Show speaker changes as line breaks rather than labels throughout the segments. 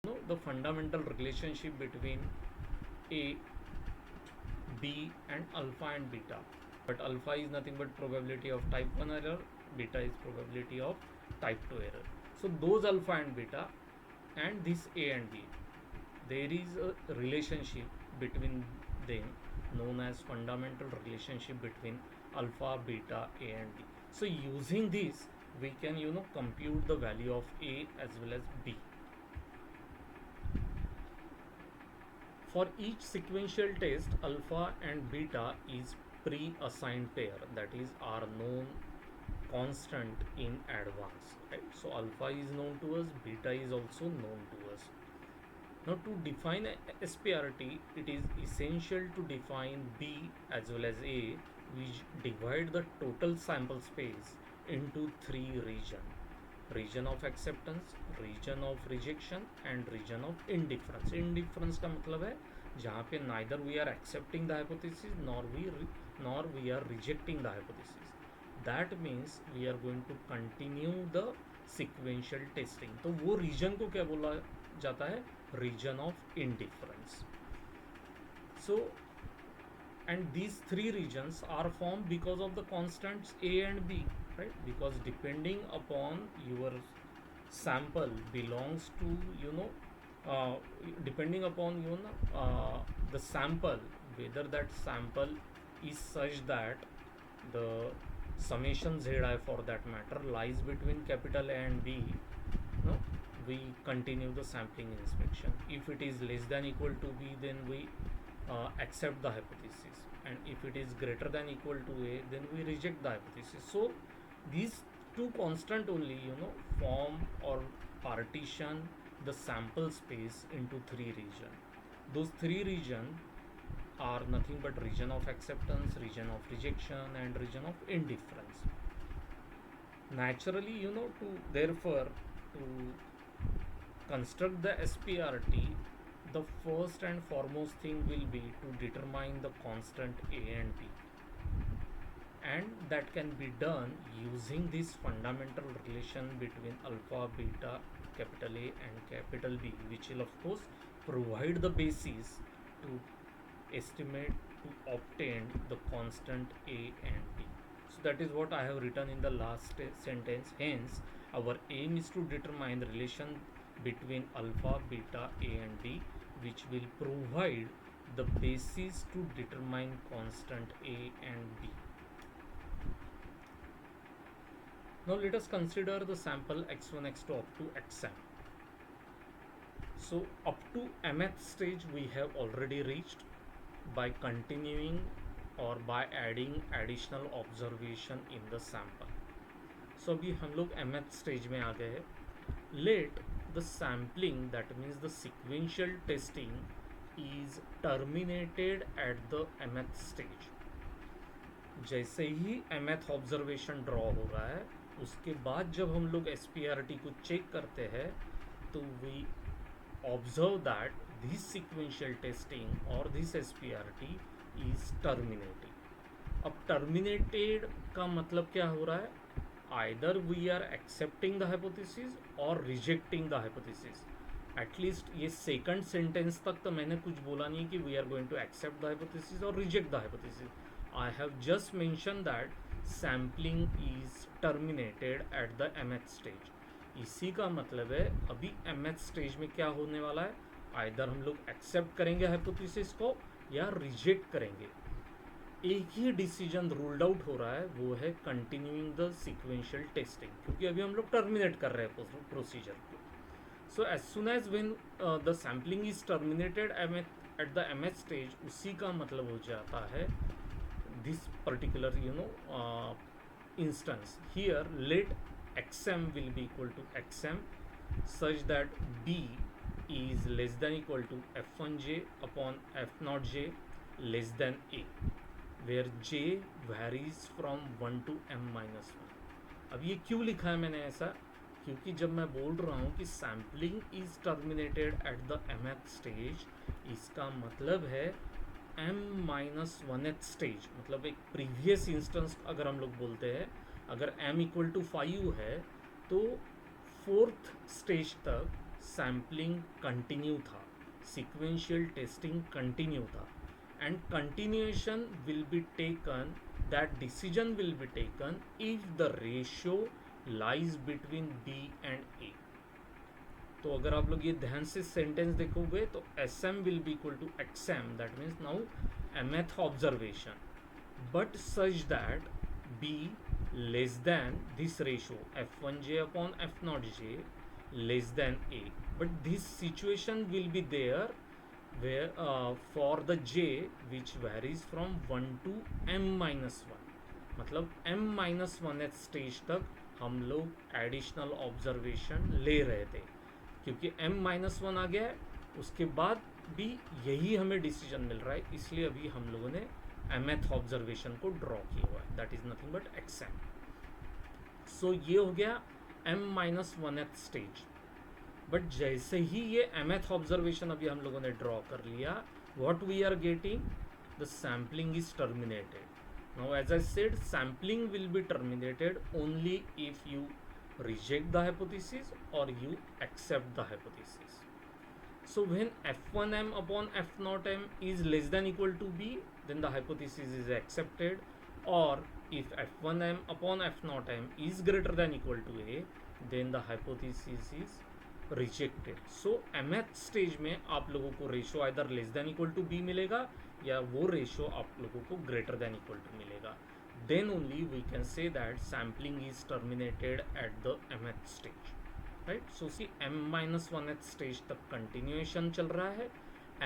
know the fundamental relationship between A, B and alpha and beta. But alpha is nothing but probability of type 1 error, beta is probability of type 2 error. So those alpha and beta and this A and B, there is a relationship between them known as fundamental relationship between alpha, beta, A and B. So using this we can compute the value of A as well as B. For each sequential test, alpha and beta is pre-assigned pair, that is are known constant in advance. Right? So alpha is known to us, beta is also known to us. Now to define SPRT, it is essential to define B as well as A, which divide the total sample space into three regions: region of acceptance, region of rejection and region of indifference. Indifference का मतलब है जहाँ पे neither we are accepting the hypothesis nor we are rejecting the hypothesis. That means we are going to continue the sequential testing. तो वो region को क्या बोला जाता है? Region of indifference. So and these three regions are formed because of the constants A and B, right? Because depending upon your sample belongs to uh, depending upon the sample, whether that sample is such that the summation zi for that matter lies between capital A and B, no, we continue the sampling inspection. If it is less than equal to B, then we accept the hypothesis, and if it is greater than equal to A, then we reject the hypothesis. So these two constant only form or partition the sample space into three region. Those three region are nothing but region of acceptance, region of rejection and region of indifference. Naturally, to therefore to construct the SPRT, the first and foremost thing will be to determine the constant A and B, and that can be done using this fundamental relation between alpha, beta, capital A and capital B, which will of course provide the basis to estimate to obtain the constant A and B. So that is what I have written in the last sentence. Hence our aim is to determine the relation between alpha, beta, A and B, which will provide the basis to determine constant A and B. Now let us consider the sample x1, x2 up to xm. So up to mth stage we have already reached by continuing or by adding additional observation in the sample. So अभी हम लोग mth stage में आ गए हैं. Let the sampling, that means the sequential testing, is terminated at the mth stage. जैसे ही mth observation draw हो रहा है, उसके बाद जब हम लोग SPRT को चेक करते हैं तो we observe that this sequential testing और दिस SPRT इज टर्मिनेटिंग. अब टर्मिनेटेड का मतलब क्या हो रहा है? Either we are accepting the hypothesis और रिजेक्टिंग द हाइपोथेसिस. एटलीस्ट ये सेकंड सेंटेंस तक तो मैंने कुछ बोला नहीं कि we are going to accept the hypothesis और reject the hypothesis. I have just mentioned that sampling is terminated at the mth stage. इसी का मतलब है अभी mth स्टेज में क्या होने वाला है? आइदर हम लोग एक्सेप्ट करेंगे हाइपोथेसिस को या रिजेक्ट करेंगे. एक ही डिसीजन रूल्ड आउट हो रहा है, वो है कंटिन्यूइंग द सीक्वेंशियल टेस्टिंग, क्योंकि अभी हम लोग टर्मिनेट कर रहे हैं प्रोसीजर को. So as soon as when the sampling is terminated at the mth stage, उसी का मतलब हो जाता है this particular instance. Here let xm will be equal to xm such that b is less than equal to f1j upon f0j less than a, where j varies from 1 to m minus 1. अब ये क्यों लिखा है मैंने ऐसा? क्योंकि जब मैं बोल रहा हूँ कि sampling is terminated at the mth stage, इसका मतलब है m-1th स्टेज, मतलब एक प्रीवियस इंस्टेंस अगर हम लोग बोलते हैं, अगर m = 5 है तो फोर्थ स्टेज तक सैम्पलिंग कंटिन्यू था, सीक्वेंशियल टेस्टिंग कंटिन्यू था, and continuation will be taken, that decision will be taken if the ratio lies between B and A. तो अगर आप लोग ये ध्यान से सेंटेंस देखोगे तो S M will be equal to X M, that means now mth observation, but such that b less than this ratio f1j upon f0j less than a, but this situation will be there where for the j which varies from 1 to m minus 1, मतलब m minus 1th stage तक हम लोग additional observation ले रहे थे, क्योंकि m minus 1 आ गया है, उसके बाद भी यही हमें डिसीजन मिल रहा है, इसलिए अभी हम लोगों ने mth ऑब्जर्वेशन को ड्रॉ किया हुआ है, that is nothing but xm। सो ये हो गया m minus 1th stage. But जैसे ही ये mth ऑब्जर्वेशन अभी हम लोगों ने ड्रॉ कर लिया, what we are getting, the sampling is terminated. Now as I said, sampling will be terminated only if you reject the hypothesis or you accept the hypothesis. So when f1m upon f0m is less than equal to b, then the hypothesis is accepted, or if f1m upon f0m is greater than equal to a, then the hypothesis is rejected. So mth stage में आप लोगों को ratio either less than equal to B मिलेगा या वो ratio आप लोगों को ग्रेटर देन इक्वल टू मिलेगा, then only we can say that sampling is terminated at the mth stage, right? So see, m minus 1th stage तक continuation चल रहा है,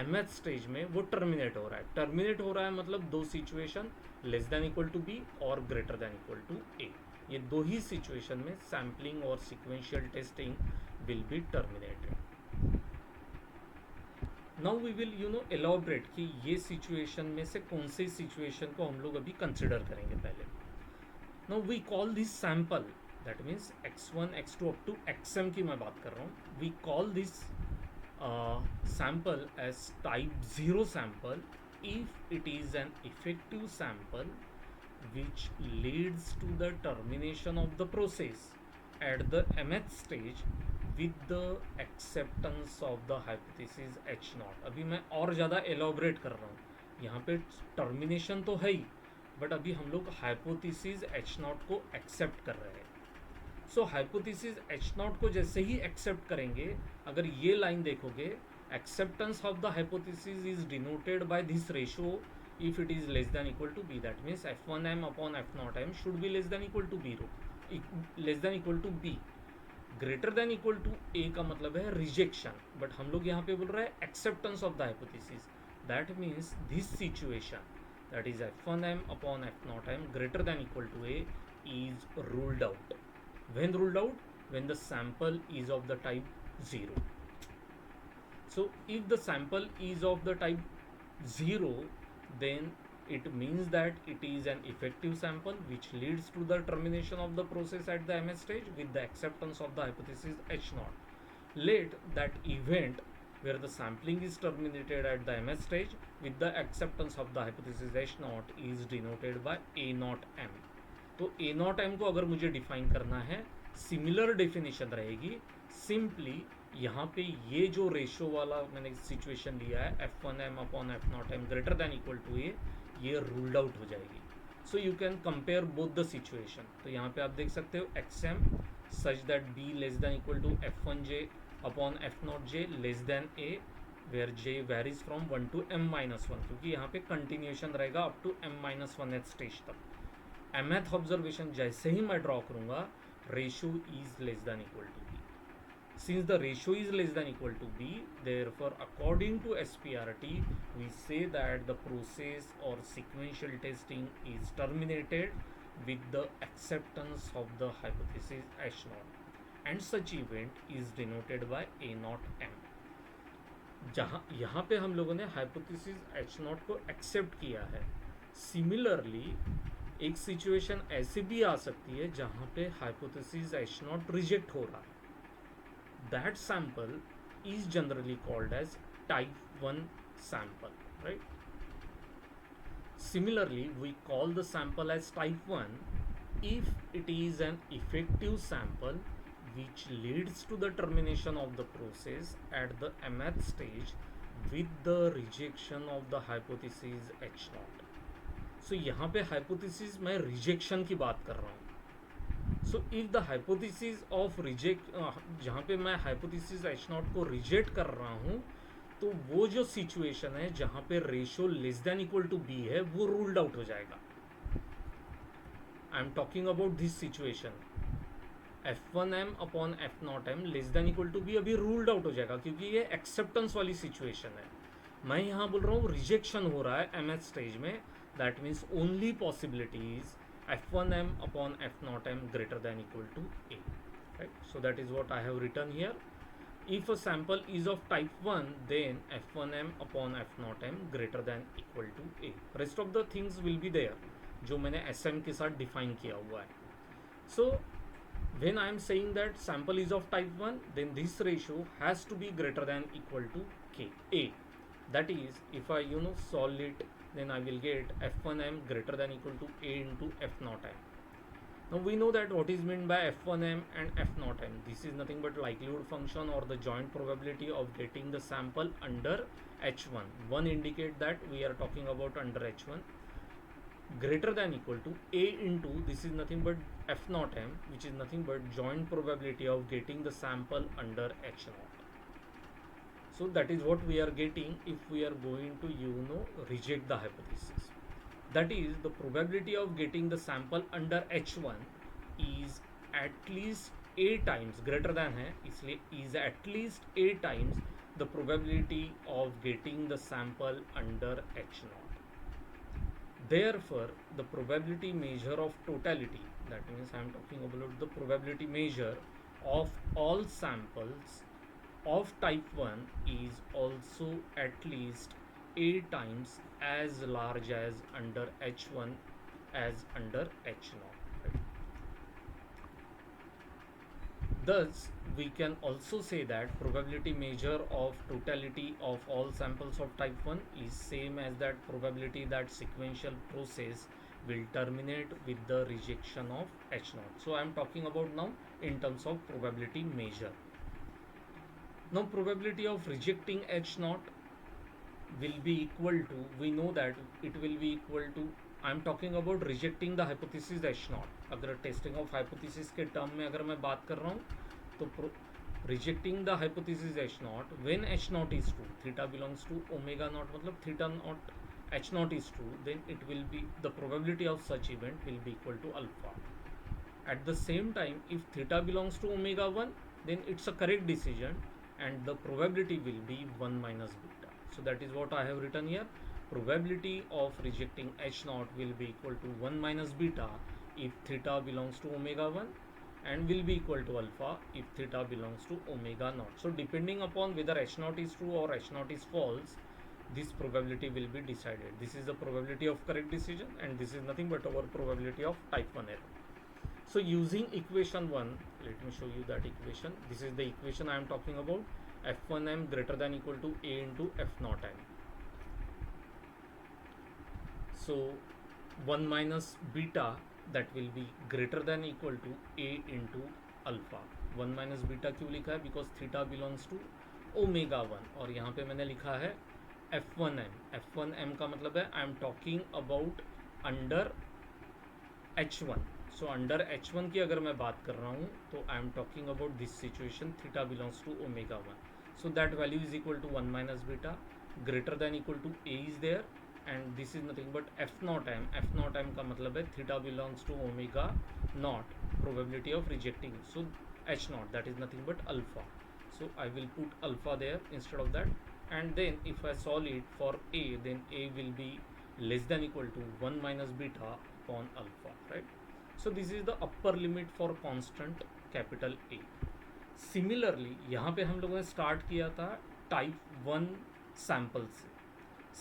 mth stage में वो terminate हो रहा है। terminate हो रहा है मतलब दो situation less than equal to b और greater than equal to a, ये दो ही situation में sampling और sequential testing will be terminated. Now we will elaborate कि ये सिचुएशन में से कौन से सिचुएशन को हम लोग अभी कंसिडर करेंगे पहले। Now we call this sample, that means x1 x2 up to xm की मैं बात कर रहा हूँ, we call this sample as type 0 sample if it is an effective sample which leads to the termination of the process at the mth stage with the acceptance of the hypothesis H0। अभी मैं और ज़्यादा elaborate कर रहा हूँ, यहाँ पे termination तो है ही, बट अभी हम लोग हाइपोथेसिस H0 को एक्सेप्ट कर रहे हैं। सो हाइपोथेसिस H0 को जैसे ही एक्सेप्ट करेंगे, अगर ये लाइन देखोगे, acceptance of the hypothesis is denoted by this ratio if it is less than equal to b, that means f1m upon f0m should be less than equal to b, less than equal to b। Greater than equal to A का मतलब है rejection, but हम लोग यहाँ पे बोल रहे हैं acceptance of the hypothesis, that means this situation, that is f1m upon f0m greater than equal to a is ruled out. When ruled out? When the sample is of the type 0. So if the sample is of the type 0, then it means that it is an effective sample which leads to the termination of the process at the mth stage with the acceptance of the hypothesis H0. Let that event where the sampling is terminated at the mth stage with the acceptance of the hypothesis H0 is denoted by A0m. तो A0m को अगर मुझे define करना है, similar definition रहेगी, simply यहाँ पे ये जो रेशियो वाला मैंने सिचुएशन लिया है f1m upon f0m greater than equal to A, ये रूल्ड आउट हो जाएगी। So you can compare both the situation. तो यहाँ पे आप देख सकते हो xm such that b less than equal to f1j upon f0j less than a, where j varies from 1 to m minus 1, क्योंकि यहाँ पे कंटिन्यूएशन रहेगा up to m minus 1th stage तक। mth ऑब्जर्वेशन जैसे ही मैं ड्रॉ करूँगा, ratio is less than equal to b। Since the ratio is less than equal to b, therefore according to SPRT we say that the process or sequential testing is terminated with the acceptance of the hypothesis H0, and such event is denoted by A0m। जहाँ यहाँ पे हम लोगों ने hypothesis H0 को accept किया है। Similarly एक सिचुएशन ऐसी भी आ सकती है जहाँ पे हाइपोथेसिस H0 रिजेक्ट हो रहा है, that sample is generally called as type 1 sample, right? Similarly, we call the sample as type 1 if it is an effective sample which leads to the termination of the process at the mth stage with the rejection of the hypothesis h naught. So यहाँ पे hypothesis मैं rejection की बात कर रहा हूँ. So if the hypothesis of reject जहाँ पे मैं hypothesis h naught को reject कर रहा हूँ, तो वो जो सिचुएशन है जहाँ पे ratio less than equal to B है वो रूल्ड आउट हो जाएगा. I am talking about this situation. F1m upon F not M less than equal to B अभी रूल्ड आउट हो जाएगा क्योंकि ये एक्सेप्टेंस वाली सिचुएशन है. मैं यहाँ बोल रहा हूँ रिजेक्शन हो रहा है एम स्टेज में. That means only possibility is F1m upon F not M greater than equal to A. Right, so that is what I have written here. If a sample is of type 1, then F1m upon F naught m greater than equal to A. Rest of the things will be there, जो मैंने SM के साथ define किया हुआ है. So, when I am saying that sample is of type 1, then this ratio has to be greater than equal to K, A. That is, if I solve it, then I will get F1m greater than equal to A into F naught m. Now we know that what is meant by F1m and F naught m. This is nothing but likelihood function or the joint probability of getting the sample under H1. One indicate that we are talking about under H1 greater than equal to A into this is nothing but F naught m, which is nothing but joint probability of getting the sample under H naught. So that is what we are getting if we are going to reject the hypothesis. That is, the probability of getting the sample under H1 is at least A times greater than है, इसलिए is at least A times the probability of getting the sample under H0. Therefore, the probability measure of totality, that means I am talking about the probability measure of all samples of type 1 is also at least A times as large as under H1 as under H0. Right? Thus, we can also say that probability measure of totality of all samples of type 1 is same as that probability that sequential process will terminate with the rejection of H0. So, I am talking about now in terms of probability measure. Now, probability of rejecting H0 will be equal to, we know that it will be equal to, I am talking about rejecting the hypothesis H0. अगर testing of hypothesis के term में अगर मैं बात कर रहा हूँ तो rejecting the hypothesis H0 when H0 is true, theta belongs to omega naught, मतलब theta naught H0 is true, then it will be the probability of such event will be equal to alpha. At the same time, if theta belongs to omega 1, then it's a correct decision and the probability will be 1 minus beta. So that is what I have written here. Probability of rejecting H0 will be equal to 1 minus beta if theta belongs to omega 1 and will be equal to alpha if theta belongs to omega naught. So depending upon whether H0 is true or H0 is false, this probability will be decided. This is the probability of correct decision and this is nothing but our probability of type 1 error. So using equation 1, let me show you that equation. This is the equation I am talking about. F1m greater than equal to A into F naught m. So 1 minus beta, that will be greater than equal to A into alpha. 1 minus beta क्यों लिखा है? Because theta belongs to omega 1 और यहाँ पे मैंने लिखा है F1m. F1m का मतलब है I am talking about under H1. So under H1 की अगर मैं बात कर रहा हूँ तो I am talking about this situation, theta belongs to omega 1. So that value is equal to 1 minus beta, greater than equal to A is there and this is nothing but F naught m. F naught m का मतलब है theta belongs to omega naught, probability of rejecting. So H naught, that is nothing but alpha. So I will put alpha there instead of that, and then if I solve it for A, then A will be less than equal to 1 minus beta upon alpha, right? So this is the upper limit for constant capital A. Similarly, यहाँ पे हम लोगों ने start किया था type 1 sample से.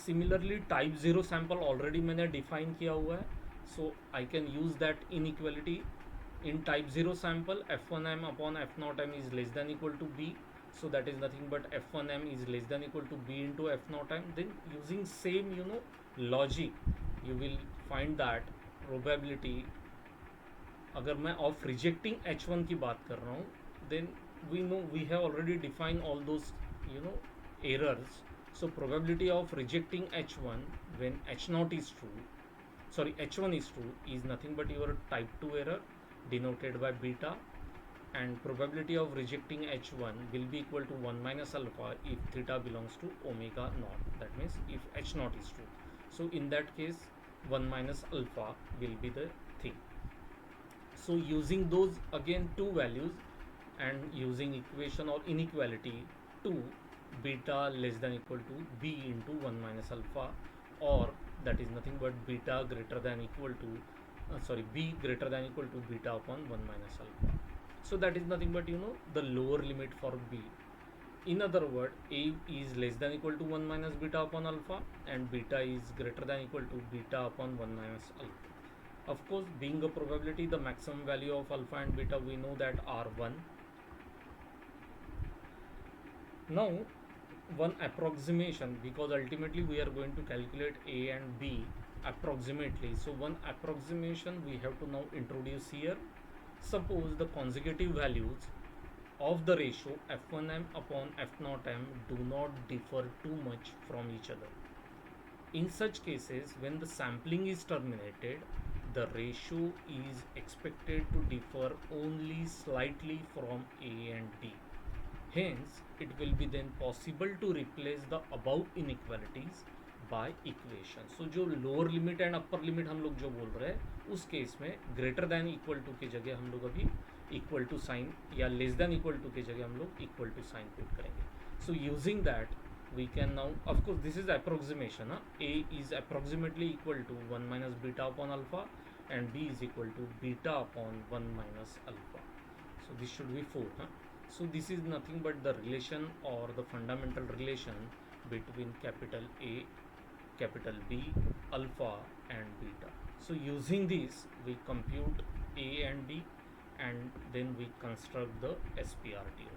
Similarly type 0 sample already मैंने define किया हुआ है, so I can use that inequality. In type 0 sample, F1m upon F naught m is less than equal to B, so that is nothing but F1m is less than equal to B into F naught m. Then using same logic, you will find that probability, अगर मैं of rejecting H1 की बात कर रहा हूँ, then we know we have already defined all those, you know, errors. So probability of rejecting h1 when h0 is true, sorry, h1 is true, is nothing but your type 2 error denoted by beta, and probability of rejecting h1 will be equal to 1 minus alpha if theta belongs to omega naught, that means if h0 is true. So in that case 1 minus alpha will be the thing. So using those again two values and using equation or inequality 2, beta less than equal to b into 1 minus alpha, or that is nothing but beta greater than equal to b greater than equal to beta upon 1 minus alpha. So that is nothing but, you know, the lower limit for b. In other word, a is less than equal to 1 minus beta upon alpha, and beta is greater than equal to beta upon 1 minus alpha. Of course, being a probability, the maximum value of alpha and beta we know that are 1. Now one approximation, because ultimately we are going to calculate a and b approximately, so one approximation we have to now introduce here. Suppose the consecutive values of the ratio f1m upon f0m do not differ too much from each other. In such cases, when the sampling is terminated, the ratio is expected to differ only slightly from a and b. Hence, it will be then possible to replace the above inequalities by equation. So जो lower limit and upper limit हम लोग जो बोल रहे हैं, उस case में greater than equal to की जगह हम लोग अभी इक्वल टू साइन, या लेस देन इक्वल टू की जगह हम लोग इक्वल टू साइन पुट करेंगे. So using that we can now, of course this is approximation, a is approximately equal to 1 minus beta upon alpha and b is equal to beta upon 1 minus alpha. So this should be 4. So this is nothing but the relation or the fundamental relation between capital A, capital B, alpha and beta. So using this we compute A and B, and then we construct the SPRTO.